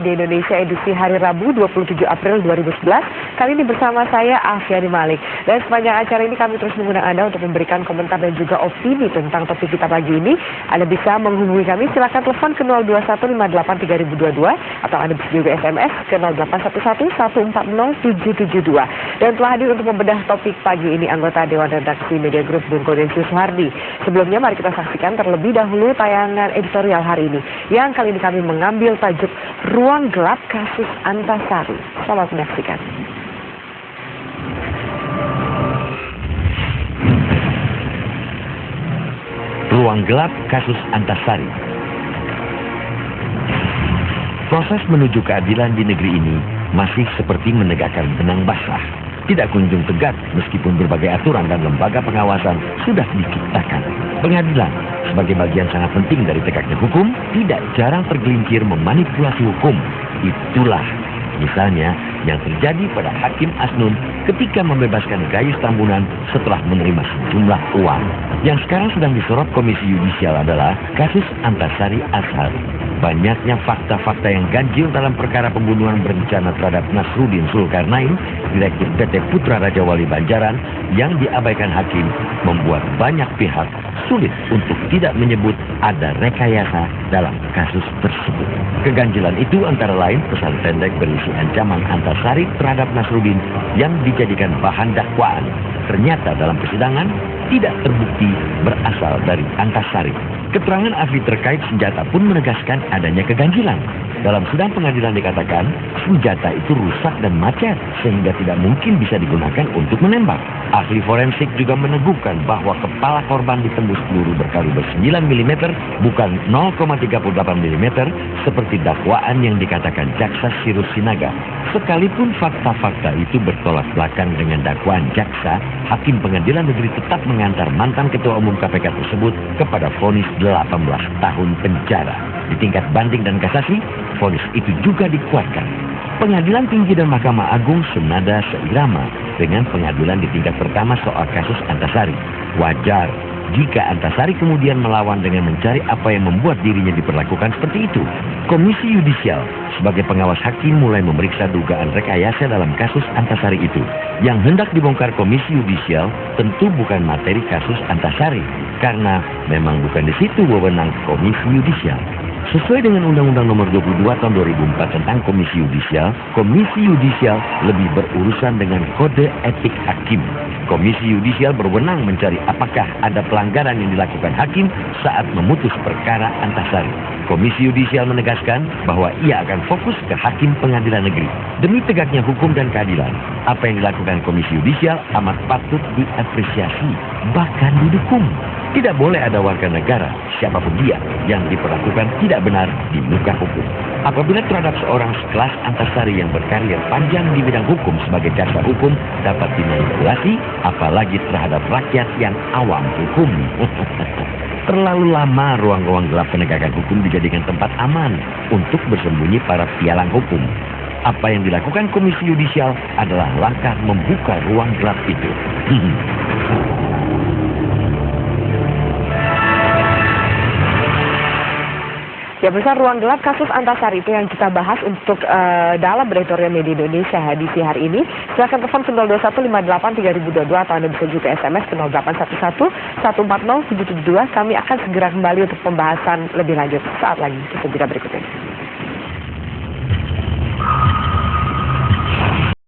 Di Indonesia edisi hari Rabu 27 April 2011, kali ini bersama saya Afiani Malik. Dan sepanjang acara ini kami terus mengundang Anda untuk memberikan komentar dan juga opini tentang topik kita pagi ini. Anda bisa menghubungi kami, silakan telepon ke 021583022 atau Anda bisa juga SMS ke 0811140772. Dan telah hadir untuk membedah topik pagi ini anggota Dewan Redaksi Media Group Bung Gaudentius Suhardi. Sebelumnya mari kita saksikan terlebih dahulu tayangan editorial hari ini, yang kali ini kami mengambil tajuk Ruang Gelap Kasus Antasari. Selamat menyaksikan. Ruang Gelap Kasus Antasari. Proses menuju keadilan di negeri ini masih seperti menegakkan benang basah. Tidak kunjung tegak meskipun berbagai aturan dan lembaga pengawasan sudah diciptakan. Pengadilan sebagai bagian sangat penting dari tegaknya hukum tidak jarang tergelincir memanipulasi hukum. Itulah misalnya yang terjadi pada Hakim Asnun ketika membebaskan Gayus Tambunan setelah menerima sejumlah uang. Yang sekarang sedang disorot Komisi Yudisial adalah kasus Antasari Azhar. Banyaknya fakta-fakta yang ganjil dalam perkara pembunuhan berencana terhadap Nasruddin Zulkarnain, Direktur PT Putra Raja Wali Banjaran, yang diabaikan hakim, membuat banyak pihak sulit untuk tidak menyebut ada rekayasa dalam kasus tersebut. Keganjilan itu antara lain pesan pendek berisi ancaman Antasari terhadap Nasruddin yang dijadikan bahan dakwaan. Ternyata dalam persidangan tidak terbukti berasal dari Antasari. Keterangan ahli terkait senjata pun menegaskan adanya keganjilan. Dalam sidang pengadilan dikatakan senjata itu rusak dan macet sehingga tidak mungkin bisa digunakan untuk menembak. Ahli forensik juga meneguhkan bahwa kepala korban ditembus peluru berkaliber 9 mm bukan 0,38 mm seperti dakwaan yang dikatakan jaksa Sirus Sinaga. Sekalipun fakta-fakta itu bertolak belakang dengan dakwaan jaksa, Hakim Pengadilan Negeri tetap mengantar mantan Ketua Umum KPK tersebut kepada vonis 18 tahun penjara. Di tingkat banding dan kasasi, vonis itu juga dikuatkan. Pengadilan Tinggi dan Mahkamah Agung senada seirama dengan pengadilan di tingkat pertama soal kasus Antasari. Wajar jika Antasari kemudian melawan dengan mencari apa yang membuat dirinya diperlakukan seperti itu. Komisi Yudisial sebagai pengawas hakim mulai memeriksa dugaan rekayasa dalam kasus Antasari itu. Yang hendak dibongkar Komisi Yudisial tentu bukan materi kasus Antasari, karena memang bukan di situ wewenang Komisi Yudisial. Sesuai dengan Undang-Undang Nomor 22 Tahun 2004 tentang Komisi Yudisial lebih berurusan dengan kode etik hakim. Komisi Yudisial berwenang mencari apakah ada pelanggaran yang dilakukan hakim saat memutus perkara Antasari. Komisi Yudisial menegaskan bahwa ia akan fokus ke Hakim Pengadilan Negeri. Demi tegaknya hukum dan keadilan, apa yang dilakukan Komisi Yudisial amat patut diapresiasi, bahkan didukung. Tidak boleh ada warga negara, siapapun dia, yang diperlakukan tidak benar di muka hukum. Apabila terhadap seorang sekelas Antasari yang berkarir panjang di bidang hukum sebagai jaksa hukum dapat dimanipulasi, apalagi terhadap rakyat yang awam hukum. Terlalu lama ruang-ruang gelap penegakan hukum dijadikan tempat aman untuk bersembunyi para pialang hukum. Apa yang dilakukan Komisi Yudisial adalah langkah membuka ruang gelap itu. Ya, besar ruang gelap kasus Antasari itu yang kita bahas untuk dalam editorial Media Indonesia edisi hari ini. Silakan telepon ke 021583022 atau Anda bisa juga SMS ke 0811140772. Kami akan segera kembali untuk pembahasan lebih lanjut saat lagi. Kita berikut ini.